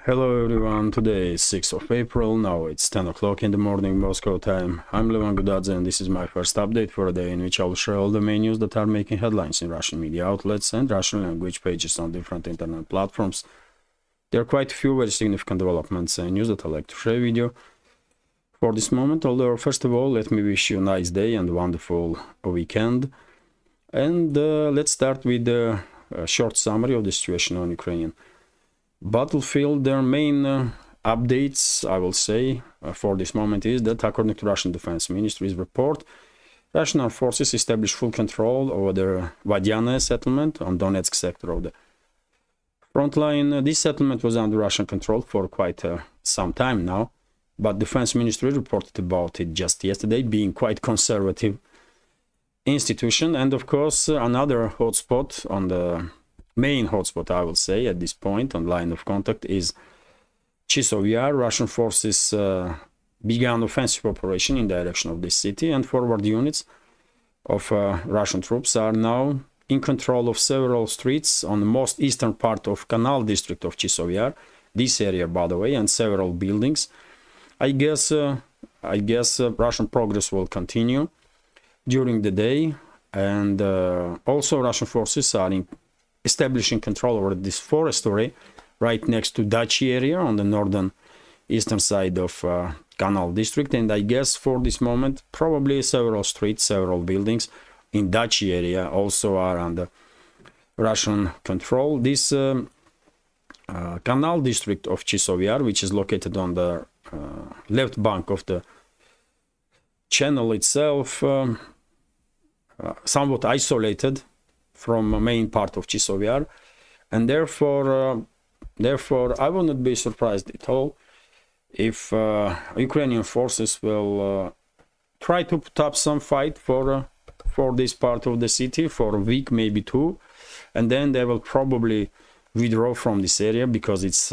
Hello everyone, today is 6th of April, now it's 10 o'clock in the morning Moscow time. I'm Levan Gudadze and this is my first update for a day in which I'll share all the main news that are making headlines in Russian media outlets and Russian language pages on different internet platforms. There are quite a few very significant developments and news that I'd like to share with you for this moment, although first of all let me wish you a nice day and wonderful weekend. And let's start with a short summary of the situation on Ukrainian battlefield. Their main updates, I will say, for this moment is that according to Russian Defense Ministry's report, Russian armed forces established full control over the Vadiane settlement on Donetsk sector of the front line. This settlement was under Russian control for quite some time now, but Defense Ministry reported about it just yesterday, being quite conservative institution. And of course, another hotspot on the main hotspot, I will say, at this point on line of contact is Chisov Yar. Russian forces began offensive operation in direction of this city, and forward units of Russian troops are now in control of several streets on the most eastern part of Canal district of Chisov Yar, this area by the way, and several buildings. I guess Russian progress will continue during the day, and also Russian forces are establishing control over this forestry right next to Dachi area on the northern eastern side of Canal district. And I guess for this moment probably several streets, several buildings in Dachi area also are under Russian control. This Canal district of Chisov Yar, which is located on the left bank of the channel itself, somewhat isolated from the main part of Chisov Yar, and therefore I will not be surprised at all if Ukrainian forces will try to put up some fight for this part of the city for a week, maybe two, and then they will probably withdraw from this area, because it's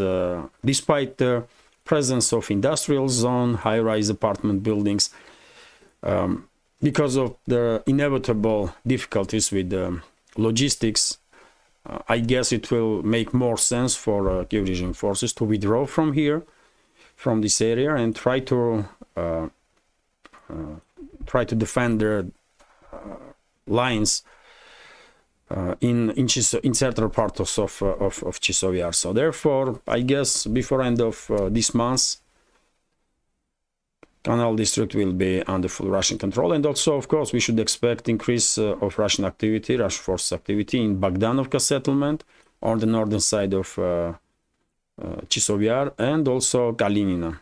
despite the presence of industrial zone, high-rise apartment buildings, because of the inevitable difficulties with logistics, I guess it will make more sense for Kiev regime forces to withdraw from here, from this area, and try to defend their lines in central parts of Chisov Yar. So therefore, I guess before end of this month, Canal district will be under full Russian control. And also, of course, we should expect increase of Russian activity, Russian forces activity in Bogdanovka settlement on the northern side of Chisov Yar, and also Kalinina.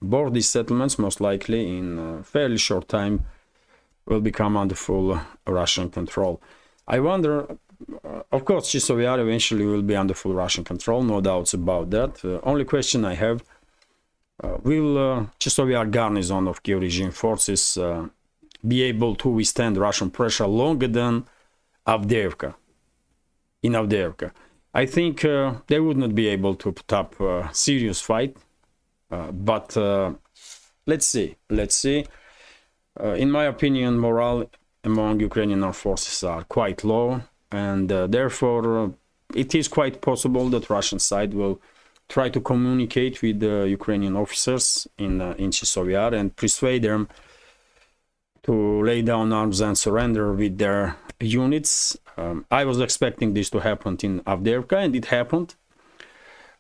Both these settlements, most likely in a fairly short time, will become under full Russian control. I wonder, of course, Chisov Yar eventually will be under full Russian control, no doubts about that. The only question I have, will Chisov Yar garrison of Kiev regime forces be able to withstand Russian pressure longer than Avdiivka? In Avdiivka, I think they would not be able to put up a serious fight, but let's see. In my opinion, morale among Ukrainian armed forces are quite low, and therefore it is quite possible that Russian side will try to communicate with the Ukrainian officers in Chisov Yar and persuade them to lay down arms and surrender with their units. I was expecting this to happen in Avdiivka, and it happened.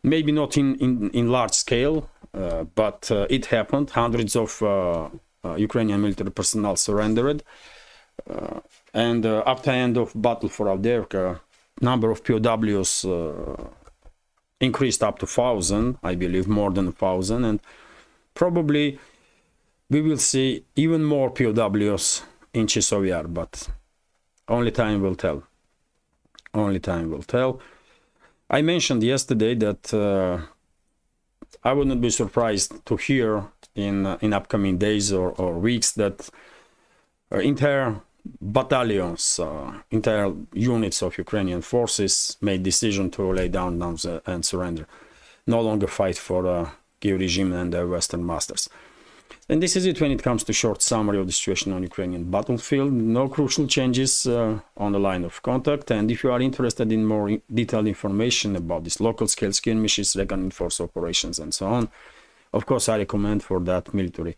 Maybe not in large scale, but it happened. Hundreds of Ukrainian military personnel surrendered, and after end of battle for Avdiivka, number of POWs increased up to 1,000, I believe, more than 1,000, and probably we will see even more POWs in Chisov Yar, but only time will tell. Only time will tell. I mentioned yesterday that I would not be surprised to hear in upcoming days or weeks that entire battalions, entire units of Ukrainian forces made decision to lay down arms and surrender, no longer fight for Kiev regime and their Western masters. And this is it when it comes to short summary of the situation on Ukrainian battlefield. No crucial changes on the line of contact. And if you are interested in more detailed information about these local scale skirmishes, reckoning force operations, and so on, of course, I recommend for that military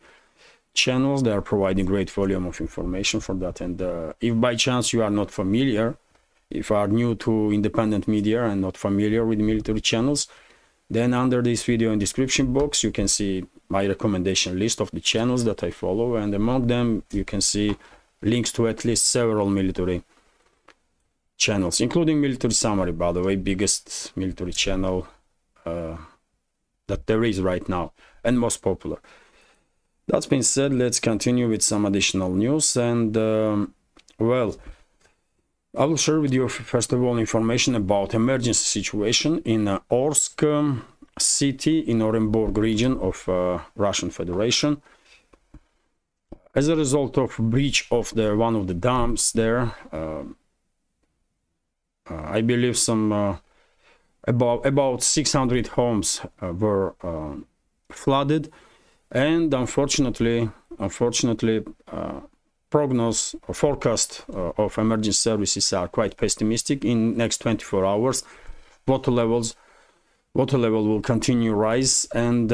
channels. They are providing great volume of information for that. And if by chance you are not familiar, if you are new to independent media and not familiar with military channels, then under this video in description box you can see my recommendation list of the channels that I follow, and among them you can see links to at least several military channels, including Military Summary, by the way, biggest military channel that there is right now and most popular. That being said, let's continue with some additional news. And well, I will share with you first of all information about emergency situation in Orsk city in Orenburg region of Russian Federation. As a result of breach of one of the dams there, I believe some about 600 homes were flooded, and unfortunately prognosis or forecast of emergency services are quite pessimistic. In next 24 hours water level will continue rise, and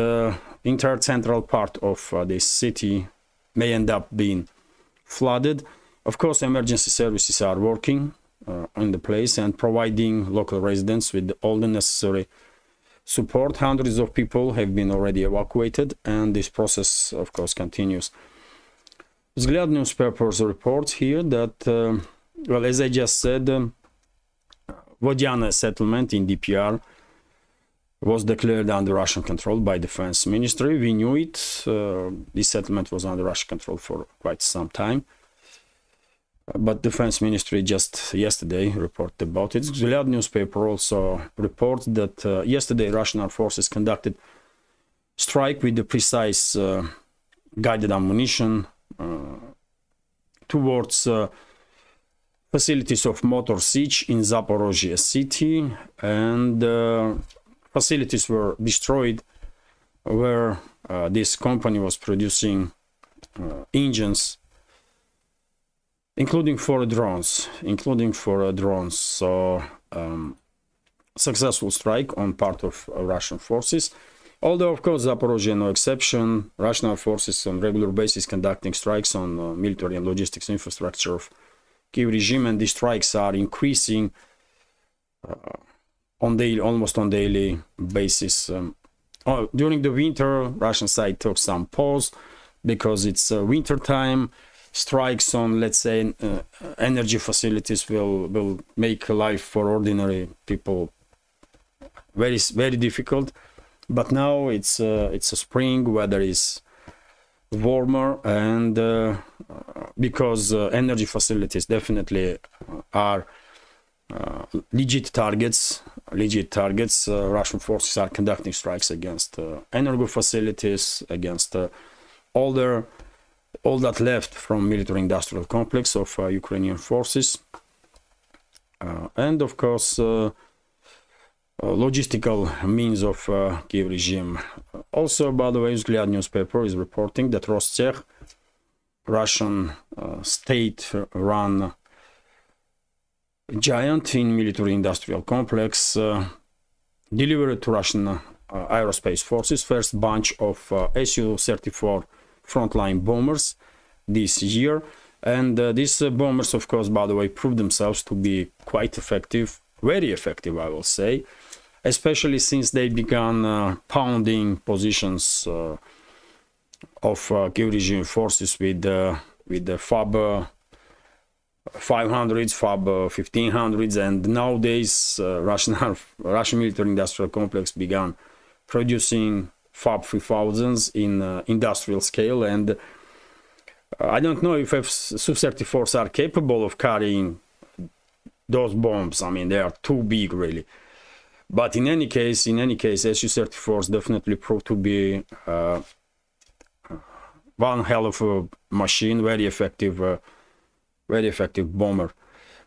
entire central part of this city may end up being flooded. Of course, emergency services are working in the place and providing local residents with all the necessary support. Hundreds of people have been already evacuated, and this process of course continues. Vzglyad newspapers reports here that well, as I just said, Vodiana settlement in DPR was declared under Russian control by Defense Ministry. We knew it. This settlement was under Russian control for quite some time, but Defense Ministry just yesterday reported about it. Vzglyad newspaper also reports that yesterday Russian armed forces conducted strike with the precise guided ammunition towards facilities of Motor Sich in Zaporozhye city, and facilities were destroyed where this company was producing engines, including for drones. So successful strike on part of Russian forces. Although, of course, Zaporozhye no exception. Russian armed forces on regular basis conducting strikes on military and logistics infrastructure of Kiev regime, and these strikes are increasing almost on daily basis. During the winter, Russian side took some pause because it's winter time. Strikes on, let's say, energy facilities will make life for ordinary people very difficult. But now it's a spring, weather is warmer, and because energy facilities definitely are legit targets, Russian forces are conducting strikes against energy facilities, against all that left from military-industrial complex of Ukrainian forces, and of course logistical means of Kiev regime. Also, by the way, Vzglyad newspaper is reporting that Rostech, Russian state-run giant in military-industrial complex, delivered to Russian aerospace forces first bunch of Su-34 frontline bombers this year, and these bombers, of course, by the way, proved themselves to be quite effective, very effective, I will say, especially since they began pounding positions of Kiev regime forces with the FAB 500s, FAB 1500s, and nowadays Russian military-industrial complex began producing FAB 3000s in industrial scale, and I don't know if Su-34s are capable of carrying those bombs. I mean, they are too big, really. But in any case, Su-34s definitely proved to be one hell of a machine, very effective bomber.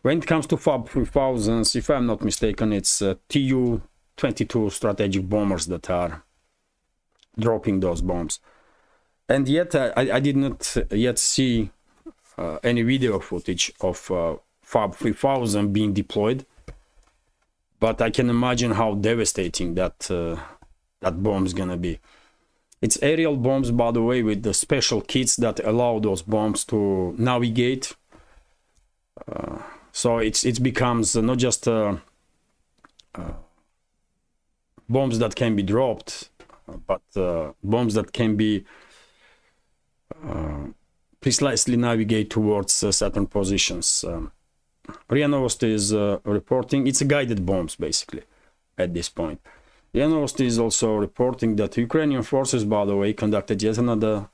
When it comes to FAB 3000s, if I'm not mistaken, it's Tu-22 strategic bombers that are dropping those bombs. And yet I did not yet see any video footage of FAB 3000 being deployed, but I can imagine how devastating that that bomb is gonna be. It's aerial bombs, by the way, with the special kits that allow those bombs to navigate. So it becomes not just bombs that can be dropped, but bombs that can be precisely navigate towards certain positions. RIA Novosti is reporting it's a guided bombs basically at this point. RIA Novosti is also reporting that Ukrainian forces, by the way, conducted yet another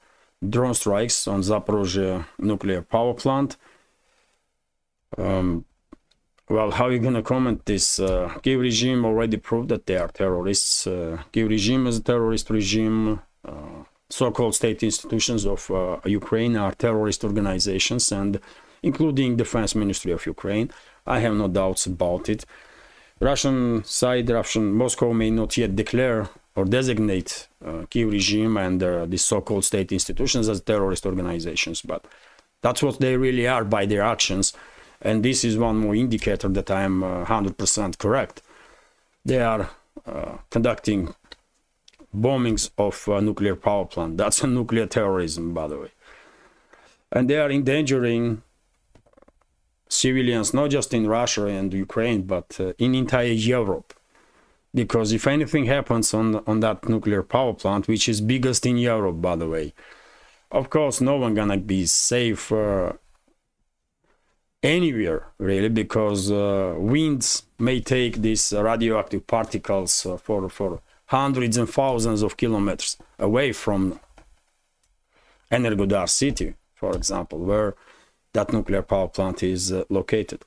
drone strikes on Zaporozhye nuclear power plant. Well, how are you gonna comment this? Kiev regime already proved that they are terrorists. Kiev regime is a terrorist regime. So-called state institutions of Ukraine are terrorist organizations, and including Defense Ministry of Ukraine. I have no doubts about it. Russian side, Moscow may not yet declare or designate Kiev regime and the so-called state institutions as terrorist organizations, but that's what they really are by their actions. And this is one more indicator that I am 100% correct. They are conducting bombings of a nuclear power plant. That's a nuclear terrorism, by the way. And they are endangering civilians, not just in Russia and Ukraine, but in entire Europe. Because if anything happens on that nuclear power plant, which is biggest in Europe, by the way, of course, no one gonna be safe anywhere, really, because winds may take these radioactive particles for hundreds and thousands of kilometers away from Energodar city, for example, where that nuclear power plant is located.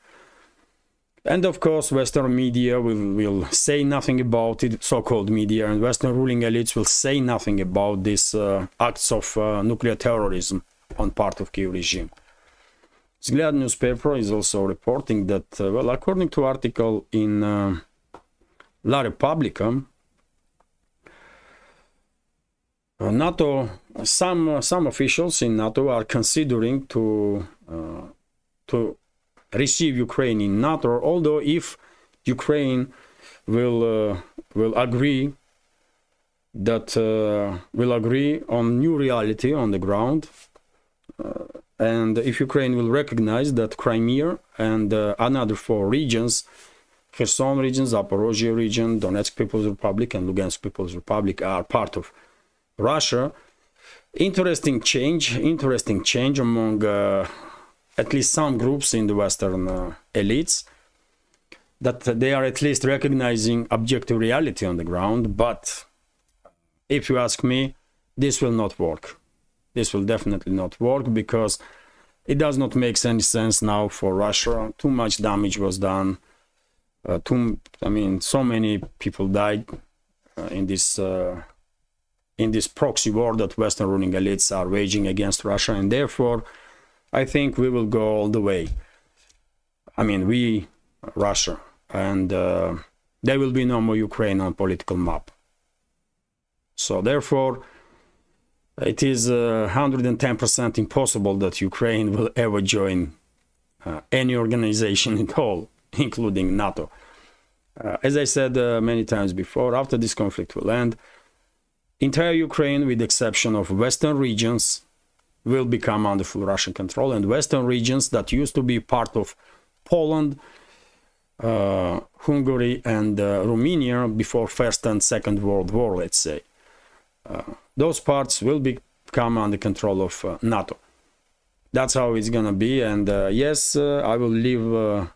And of course, Western media will say nothing about it, so-called media, and Western ruling elites will say nothing about these acts of nuclear terrorism on part of Kiev regime. Vzglyad newspaper is also reporting that, well, according to article in La Repubblica, NATO, some officials in NATO are considering to receive Ukraine in NATO, although if Ukraine will agree on new reality on the ground, and if Ukraine will recognize that Crimea and another 4 regions, Kherson region, Zaporozhye region, Donetsk People's Republic and Lugansk People's Republic, are part of Russia. Interesting change among at least some groups in the Western elites, that they are at least recognizing objective reality on the ground. But if you ask me, this will not work. This will definitely not work, because it does not make any sense now for Russia. Too much damage was done. So many people died in this proxy war that Western ruling elites are waging against Russia, and therefore I think we will go all the way. Russia, and there will be no more Ukraine on political map. So therefore, it is 110% impossible that Ukraine will ever join any organization at all, including NATO. As I said many times before, after this conflict will end, entire Ukraine, with the exception of Western regions, will become under full Russian control, and Western regions that used to be part of Poland, Hungary and Romania before First and Second World War, let's say, those parts will become under control of NATO. That's how it's gonna be. And yes, I will leave a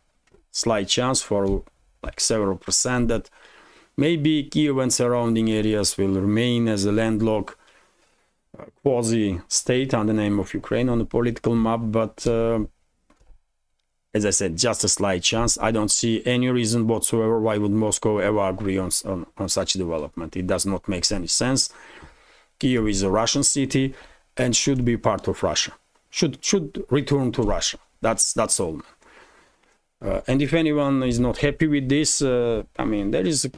slight chance for like several percent that maybe Kiev and surrounding areas will remain as a landlocked quasi-state under the name of Ukraine on the political map, but as I said, just a slight chance. I don't see any reason whatsoever why would Moscow ever agree on such development. It does not make any sense. Kiev is a Russian city and should be part of Russia. Should return to Russia. That's all. And if anyone is not happy with this, there is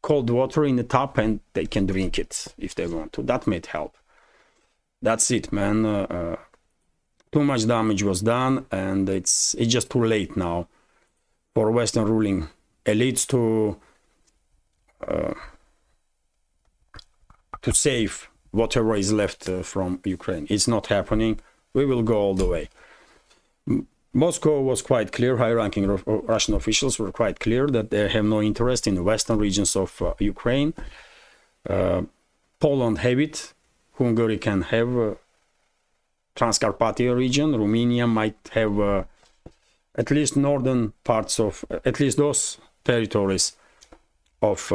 cold water in the tap and they can drink it if they want to. That might help. that's it, man. Too much damage was done, and it's just too late now for Western ruling elites to save whatever is left from Ukraine. It's not happening. We will go all the way. Moscow was quite clear, high-ranking Russian officials were quite clear that they have no interest in the western regions of Ukraine. Poland have it, Hungary can have Transcarpathia region, Romania might have at least northern parts of, at least those territories of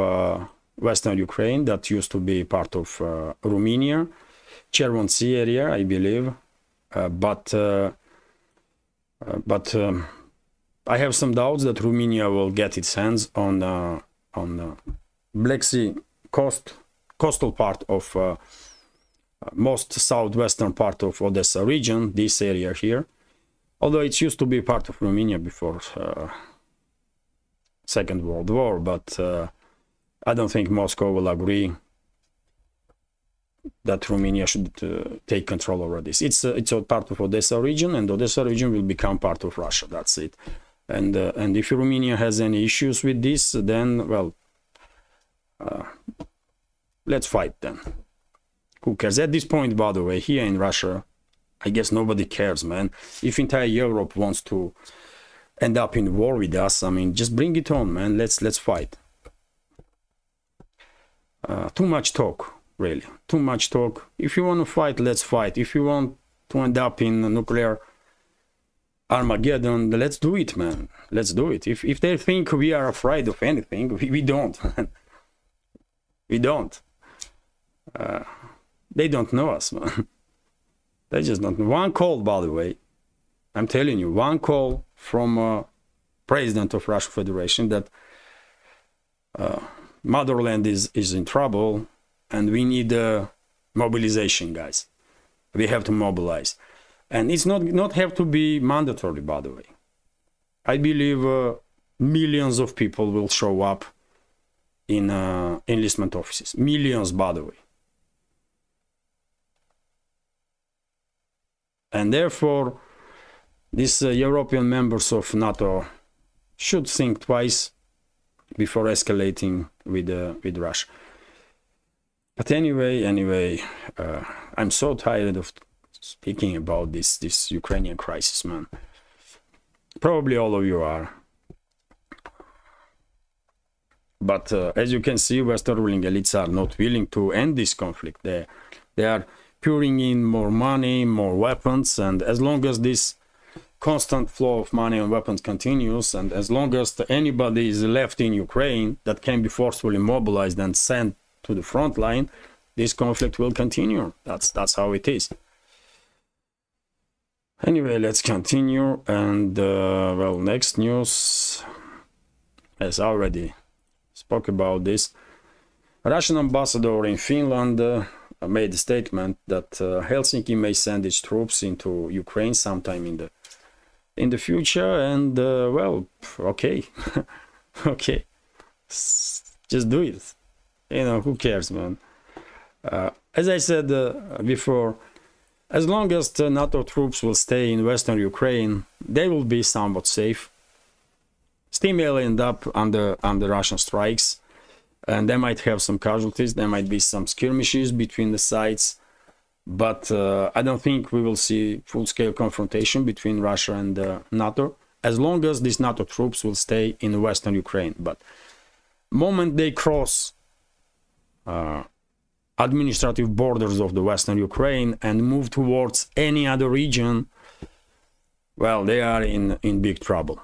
western Ukraine that used to be part of Romania, Chervon Sea area, I believe, but I have some doubts that Romania will get its hands on Black Sea coastal part of most southwestern part of Odessa region, this area here, although it used to be part of Romania before Second World War, but I don't think Moscow will agree that Romania should take control over this. It's a part of Odessa region, and Odessa region will become part of Russia. That's it. And if Romania has any issues with this, then well, let's fight then. Who cares? At this point, by the way, here in Russia, I guess nobody cares, man. If entire Europe wants to end up in war with us, I mean, just bring it on, man. Let's fight. Too much talk. Really, too much talk. If you want to fight, let's fight. If you want to end up in a nuclear Armageddon, let's do it, man. Let's do it. If they think we are afraid of anything, we don't. We don't. They don't know us, man. They just don't know. One call, by the way, I'm telling you, one call from President of Russian Federation that motherland is in trouble. And we need mobilization, guys. We have to mobilize. And it's not have to be mandatory, by the way. I believe millions of people will show up in enlistment offices. Millions, by the way. And therefore, these European members of NATO should think twice before escalating with Russia. But anyway, I'm so tired of speaking about this Ukrainian crisis, man. Probably all of you are. But as you can see, Western ruling elites are not willing to end this conflict. They are pouring in more money, more weapons, and as long as this constant flow of money and weapons continues, and as long as anybody is left in Ukraine that can be forcefully mobilized and sent to the front line, this conflict will continue. That's how it is. Anyway, let's continue. And well, next news, as I already spoke about this, Russian ambassador in Finland made a statement that Helsinki may send its troops into Ukraine sometime in the future. And well, okay. Okay, just do it. You know, who cares, man? As I said before, as long as the NATO troops will stay in Western Ukraine, they will be somewhat safe. Still may end up under Russian strikes, and they might have some casualties. There might be some skirmishes between the sides, but I don't think we will see full-scale confrontation between Russia and NATO, as long as these NATO troops will stay in Western Ukraine. But moment they cross administrative borders of the Western Ukraine and move towards any other region, well, they are in big trouble.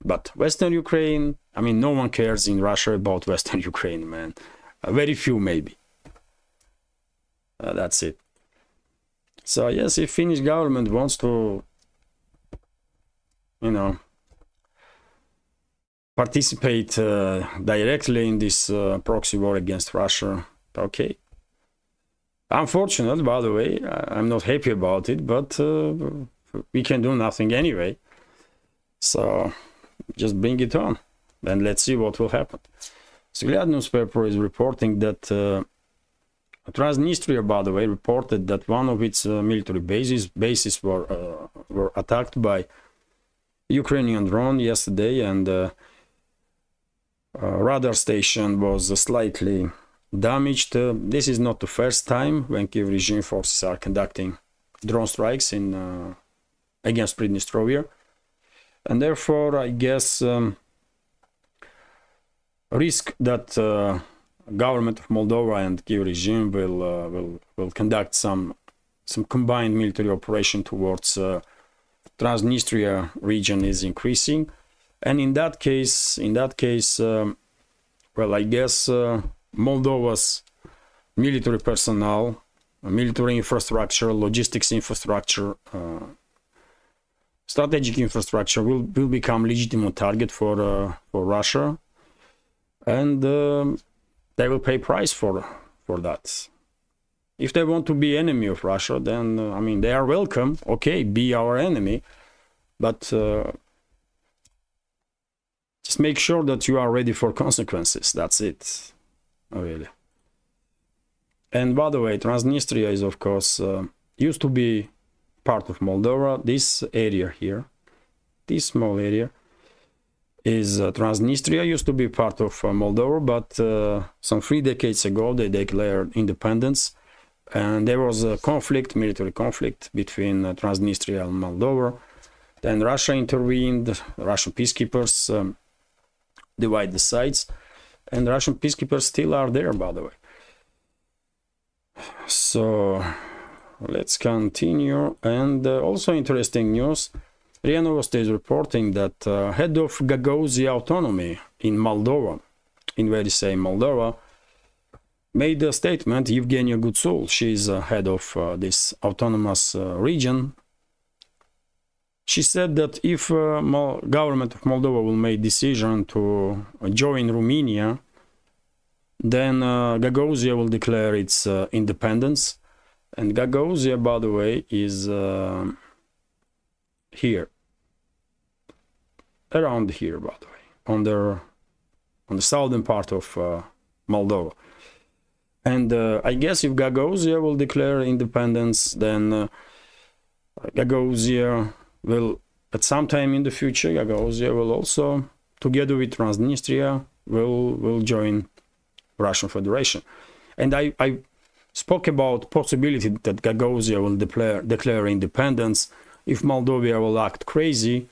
But Western Ukraine, I mean, no one cares in Russia about Western Ukraine, man. Very few, maybe. That's it. So yes, if Finnish government wants to, you know, participate directly in this proxy war against Russia, okay. Unfortunate, by the way, I'm not happy about it, but we can do nothing anyway. So just bring it on, and let's see what will happen. Vzglyad newspaper is reporting that Transnistria, by the way, reported that one of its military bases were attacked by Ukrainian drone yesterday, and radar station was slightly damaged. This is not the first time when Kiev regime forces are conducting drone strikes in against Pridnestrovia, and therefore I guess risk that government of Moldova and Kiev regime will conduct some combined military operation towards Transnistria region is increasing, and in that case, well, I guess Moldova's military personnel, military infrastructure, logistics infrastructure, strategic infrastructure will become legitimate target for Russia, and they will pay price for that. If they want to be enemy of Russia, then I mean, they are welcome. Okay, be our enemy, but just make sure that you are ready for consequences. That's it, really. And by the way, Transnistria is, of course, used to be part of Moldova. This area here, this small area, is Transnistria, used to be part of Moldova, but some 3 decades ago they declared independence, and there was a conflict, military conflict between Transnistria and Moldova. Then Russia intervened, Russian peacekeepers divide the sides, and Russian peacekeepers still are there, by the way. So let's continue. And also interesting news, RIA Novosti is reporting that head of Gagauzia autonomy in Moldova, in very same Moldova, made a statement. Evgenia Gutsul, she is head of this autonomous region. She said that if government of Moldova will make decision to join Romania, then Gagauzia will declare its independence. And Gagauzia, by the way, is here, around here, by the way, on the southern part of Moldova. And I guess if Gagauzia will declare independence, then Gagauzia will, at some time in the future, Gagauzia will also, together with Transnistria, will join Russian Federation. And I spoke about possibility that Gagauzia will declare independence if Moldova will act crazy.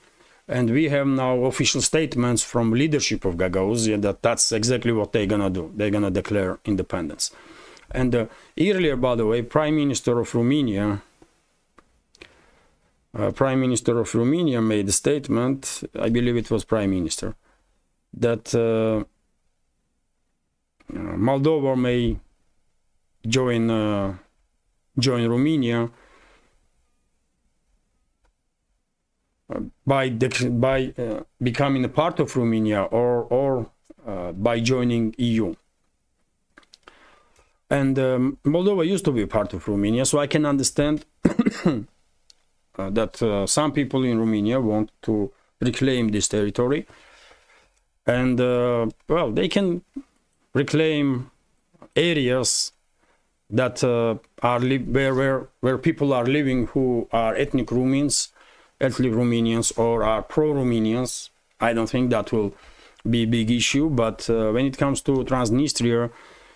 And we have now official statements from leadership of Gagauzia that that's exactly what they're gonna do. They're gonna declare independence. And earlier, by the way, Prime Minister of Romania made a statement, I believe it was Prime Minister, that Moldova may join Romania by becoming a part of Romania or by joining EU. And Moldova used to be part of Romania, so I can understand that some people in Romania want to reclaim this territory, and well, they can reclaim areas that are where people are living who are ethnic Romanians or are pro-Romanians. I don't think that will be a big issue, but when it comes to Transnistria,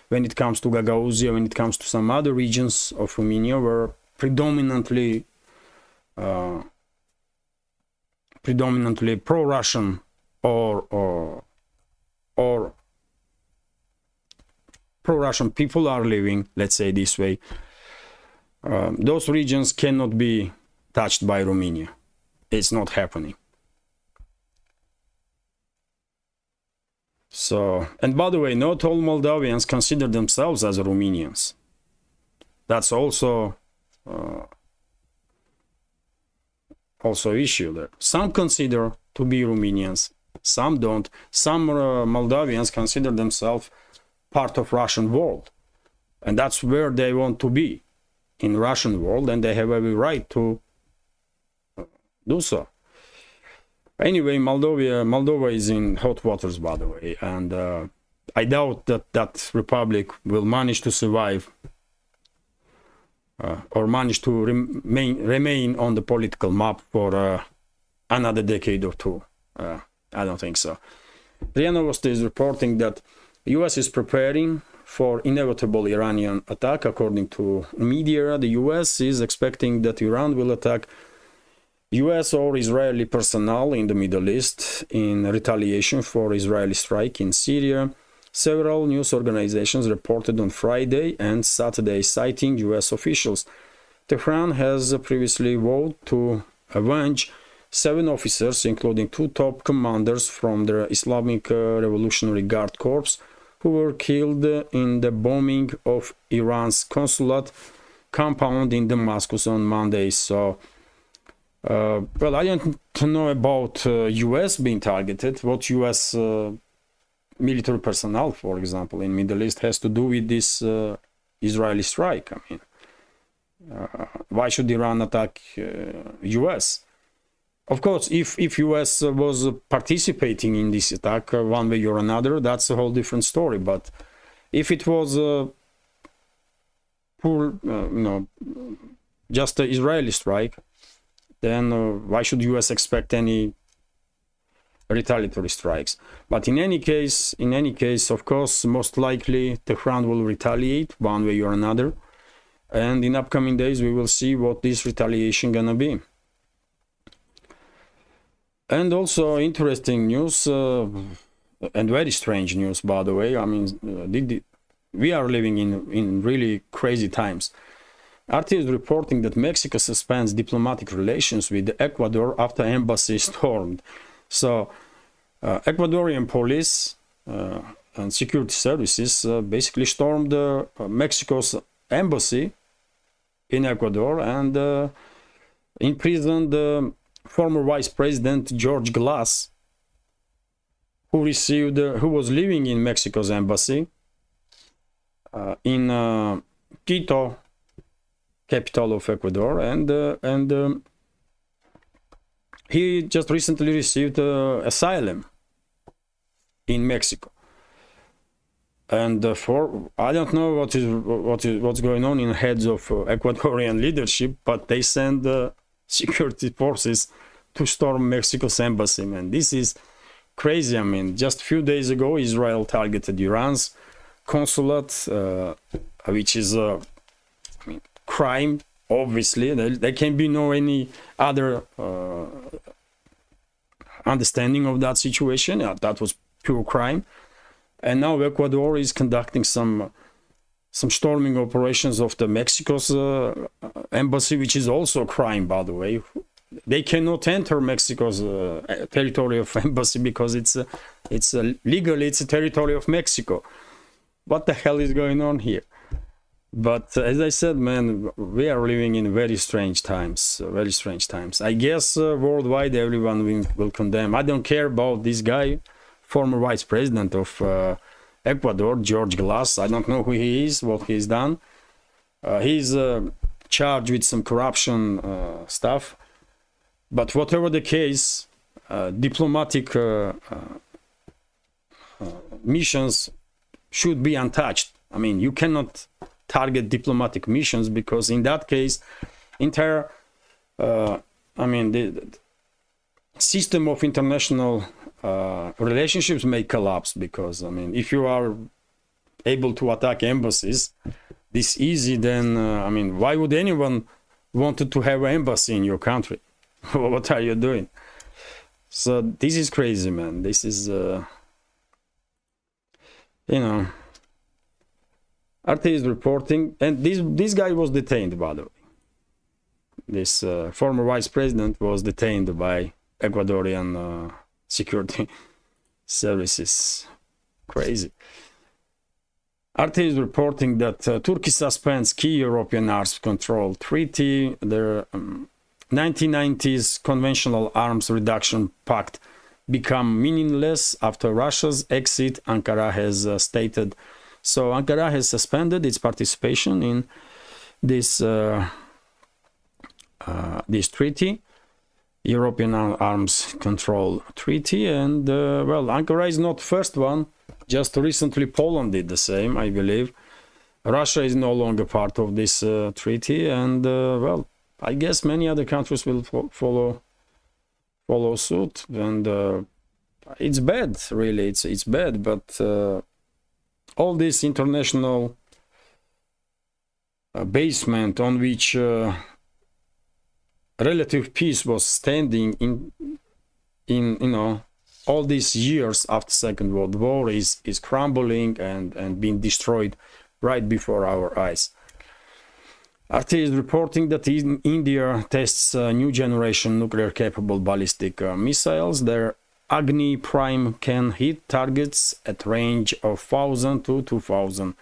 when it comes to Gagauzia, when it comes to some other regions of Romania where predominantly pro-Russian or pro-Russian people are living, let's say this way, those regions cannot be touched by Romania. It's not happening. So, and by the way, not all Moldavians consider themselves as Romanians. That's also issue there. Some consider to be Romanians, some don't. Some Moldavians consider themselves part of Russian world, and that's where they want to be, in Russian world, and they have every right to do so. Anyway, Moldova is in hot waters, by the way, and I doubt that that republic will manage to survive or manage to remain on the political map for another decade or two. I don't think so. RIA Novosti is reporting that US is preparing for inevitable Iranian attack. According to media, the US is expecting that Iran will attack US or Israeli personnel in the Middle East in retaliation for Israeli strike in Syria. Several news organizations reported on Friday and Saturday citing US officials. Tehran has previously vowed to avenge 7 officers, including 2 top commanders from the Islamic Revolutionary Guard Corps, who were killed in the bombing of Iran's consulate compound in Damascus on Monday. So, well, I don't know about US being targeted. What US military personnel, for example, in Middle East has to do with this Israeli strike? I mean, why should Iran attack US? Of course, if US was participating in this attack one way or another, that's a whole different story. But if it was just an Israeli strike, then why should US expect any retaliatory strikes? But in any case, of course, most likely Tehran will retaliate one way or another. And in upcoming days, we will see what this retaliation gonna be. And also interesting news, and very strange news, by the way. I mean, we are living in really crazy times. RT is reporting that Mexico suspends diplomatic relations with Ecuador after embassy stormed. So, Ecuadorian police and security services basically stormed Mexico's embassy in Ecuador and imprisoned former Vice President George Glass, who was living in Mexico's embassy in Quito, capital of Ecuador, and he just recently received asylum in Mexico. And I don't know what's going on in the heads of Ecuadorian leadership, but they send security forces to storm Mexico's embassy, man. This is crazy. I mean, just a few days ago, Israel targeted Iran's consulate, which is a crime, obviously. There can be no any other understanding of that situation. That was pure crime. And now Ecuador is conducting some storming operations of the Mexico's embassy, which is also a crime, by the way. They cannot enter Mexico's territory of embassy because it's legally it's a territory of Mexico. What the hell is going on here? But as I said, man, we are living in very strange times, very strange times. I guess worldwide everyone will condemn. I don't care about this guy, former vice president of Ecuador, George Glass. I don't know who he is, what he's done. He's charged with some corruption stuff. But whatever the case, diplomatic missions should be untouched. I mean, you cannot target diplomatic missions because in that case, entire, the system of international relationships may collapse. Because, I mean, if you are able to attack embassies this easy, then, why would anyone wanted to have an embassy in your country? What are you doing? So this is crazy, man. This is, RT is reporting, and this guy was detained, by the way. This former vice president was detained by Ecuadorian security services. Crazy. RT is reporting that Turkey suspends key European arms control treaty. Their 1990s conventional arms reduction pact become meaningless after Russia's exit, Ankara has stated. So Ankara has suspended its participation in this this treaty, European Arms Control Treaty, and well, Ankara is not first one. Just recently, Poland did the same, I believe. Russia is no longer part of this treaty, and well, I guess many other countries will follow suit, and it's bad, really. It's bad, but all this international basement on which relative peace was standing in all these years after Second World War is crumbling and being destroyed right before our eyes. RT is reporting that India tests new generation nuclear capable ballistic missiles. Their Agni Prime can hit targets at range of 1,000 to 2,000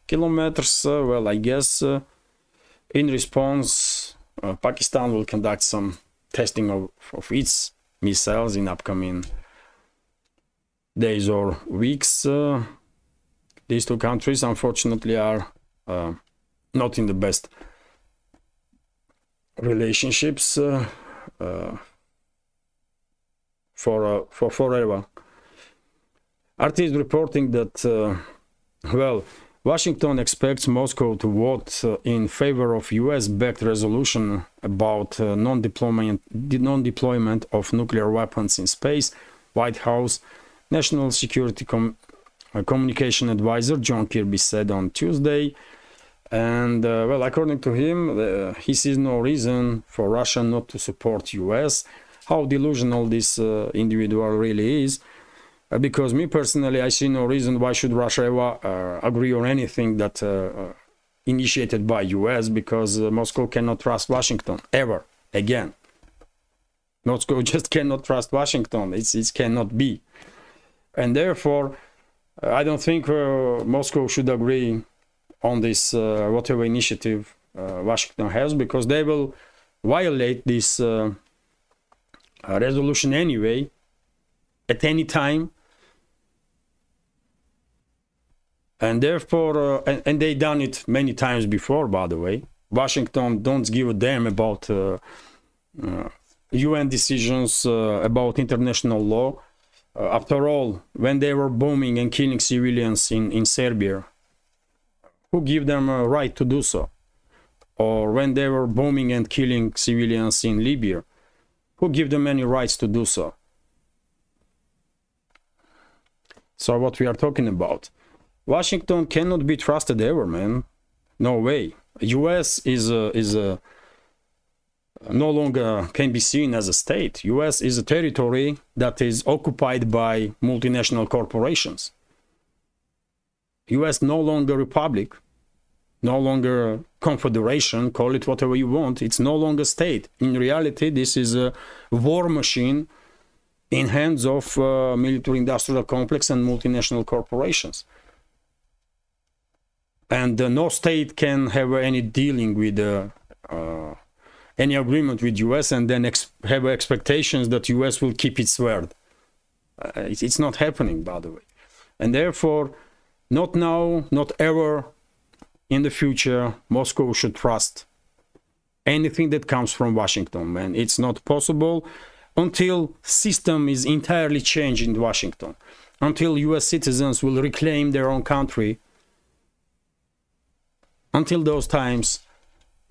kilometers. Well, I guess in response, Pakistan will conduct some testing of its missiles in upcoming days or weeks. These two countries, unfortunately, are not in the best relationships for forever. RT is reporting that, well, Washington expects Moscow to vote in favor of US-backed resolution about non-deployment of nuclear weapons in space. White House National Security Communication Advisor John Kirby said on Tuesday. And, well, according to him, he sees no reason for Russia not to support US. How delusional this individual really is. Because me personally, I see no reason why should Russia ever agree on anything that initiated by US, because Moscow cannot trust Washington ever again. Moscow just cannot trust Washington. It cannot be. And therefore, I don't think Moscow should agree on this whatever initiative Washington has, because they will violate this resolution anyway at any time. And therefore, and they done it many times before, by the way. Washington don't give a damn about UN decisions, about international law. After all, when they were bombing and killing civilians in Serbia, who gave them a right to do so? Or when they were bombing and killing civilians in Libya, who gave them any rights to do so? So what we are talking about? Washington cannot be trusted ever, man. No way. US is no longer can be seen as a state. US is a territory that is occupied by multinational corporations. US no longer republic, no longer confederation, call it whatever you want. It's no longer state. In reality, this is a war machine in hands of military-industrial complex and multinational corporations. And no state can have any dealing with any agreement with US and then have expectations that US will keep its word. It's not happening, by the way. And therefore, not now, not ever in the future, Moscow should trust anything that comes from Washington, man. It's not possible until system is entirely changed in Washington, until US citizens will reclaim their own country. Until those times,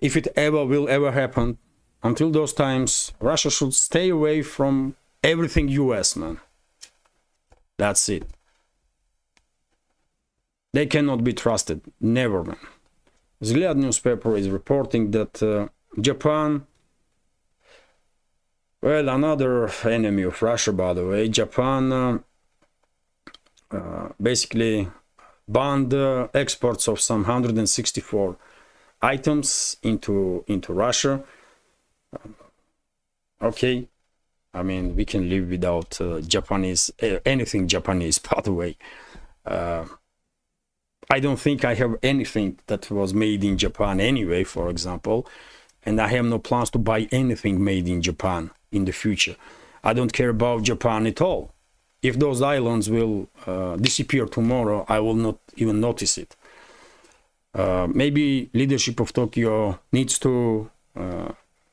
if it will ever happen, until those times, Russia should stay away from everything US, man. That's it. They cannot be trusted. Never, man. Zgled newspaper is reporting that Japan, well, another enemy of Russia, by the way, Japan basically banned exports of some 164 items into Russia. Okay, I mean, we can live without Japanese, anything Japanese, by the way. I don't think I have anything that was made in Japan anyway, for example, and I have no plans to buy anything made in Japan in the future. I don't care about Japan at all. If those islands will disappear tomorrow, I will not even notice it. Maybe leadership of Tokyo needs to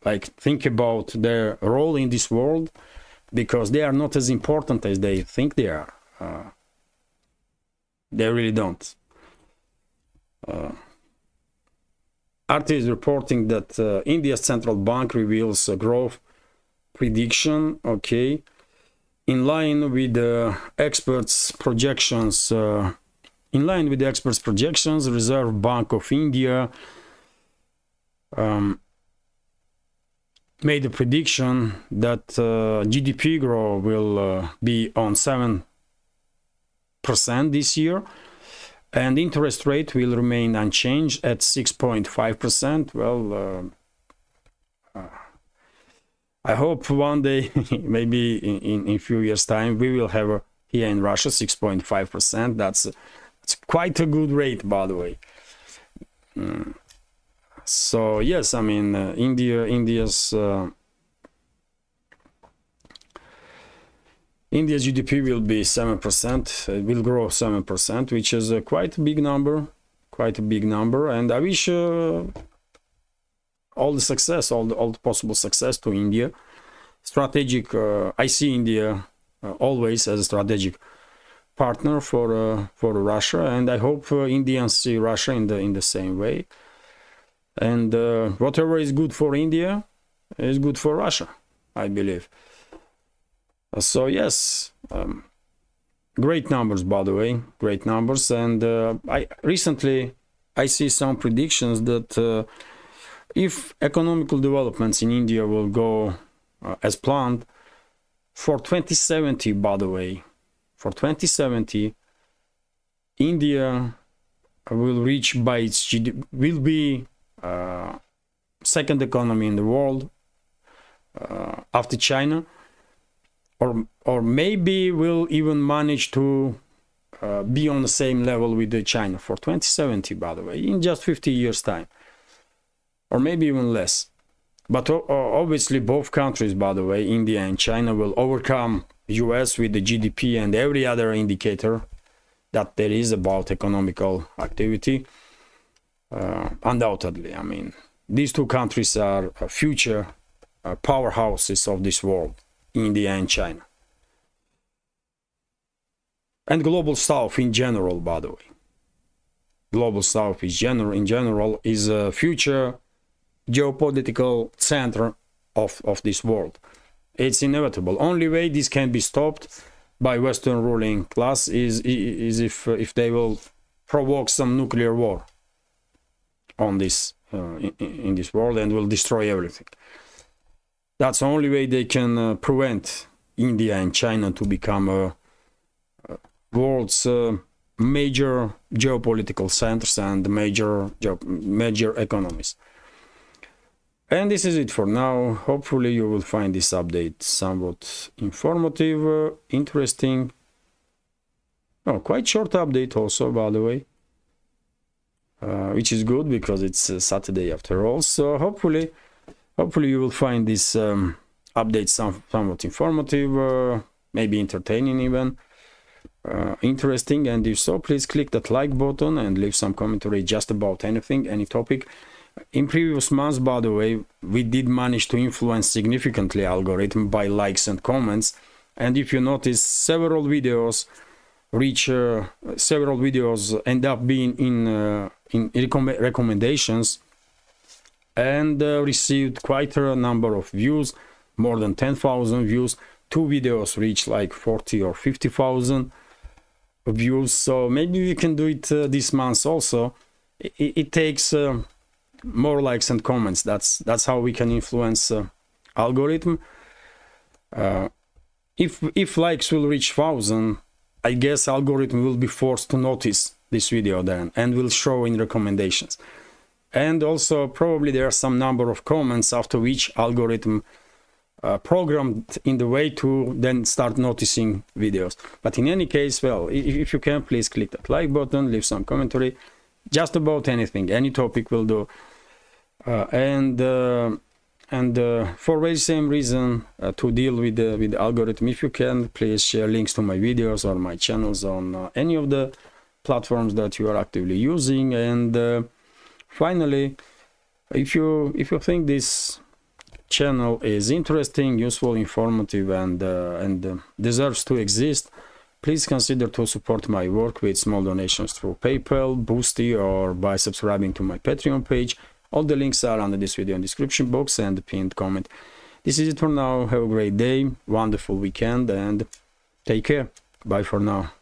like think about their role in this world, because they are not as important as they think they are. They really don't. RT is reporting that India's central bank reveals a growth prediction, okay, in line with the experts' projections. In line with the experts' projections, Reserve Bank of India made a prediction that GDP growth will be on 7% this year, and interest rate will remain unchanged at 6.5%. Well, I hope one day, maybe in a few years' time, we will have here in Russia 6.5%. That's quite a good rate, by the way. So yes, I mean India's GDP will be 7%. It will grow 7%, which is quite a big number, and I wish all the success, all the possible success to India. Strategic, I see India always as a strategic partner for Russia, and I hope Indians see Russia in the same way. And whatever is good for India is good for Russia, I believe. So yes, great numbers, by the way, great numbers. And I see some predictions that if economical developments in India will go as planned, for 2070, by the way, for 2070, India will reach by its GDP, will be second economy in the world after China, or maybe will even manage to be on the same level with China for 2070, by the way, in just 50 years time, or maybe even less. But obviously both countries, by the way, India and China, will overcome US with the GDP and every other indicator that there is about economical activity. Undoubtedly, I mean, these two countries are future powerhouses of this world, India and China. And Global South in general, by the way. Global South in general is a future geopolitical center of this world. It's inevitable. Only way this can be stopped by Western ruling class is if they will provoke some nuclear war on this in this world and will destroy everything. That's the only way they can prevent India and China to become world's major geopolitical centers and major economies. And this is it for now. Hopefully you will find this update somewhat informative, interesting. Oh, quite short update also, by the way, which is good because it's Saturday after all. So hopefully you will find this update somewhat informative, maybe entertaining even, interesting. And if so, please click that like button and leave some commentary just about anything, any topic. In previous months, by the way, we did manage to influence significantly algorithm by likes and comments. And if you notice, several videos end up being in recommendations and received quite a number of views, more than 10,000 views. Two videos reached like 40 or 50,000 views. So maybe we can do it this month also. It takes more likes and comments. That's how we can influence algorithm. If likes will reach 1,000, I guess algorithm will be forced to notice this video then and will show in recommendations. And also probably there are some number of comments after which algorithm programmed in the way to then start noticing videos. But in any case, well, if you can, please click that like button, leave some commentary, just about anything, any topic will do. And for the same reason, to deal with the algorithm, if you can, please share links to my videos or my channels on any of the platforms that you are actively using. And finally, if you think this channel is interesting, useful, informative, and deserves to exist, Please consider to support my work with small donations through PayPal, Boosty, or by subscribing to my Patreon page. All the links are under this video in the description box and the pinned comment. This is it for now. Have a great day, wonderful weekend, and take care. Bye for now.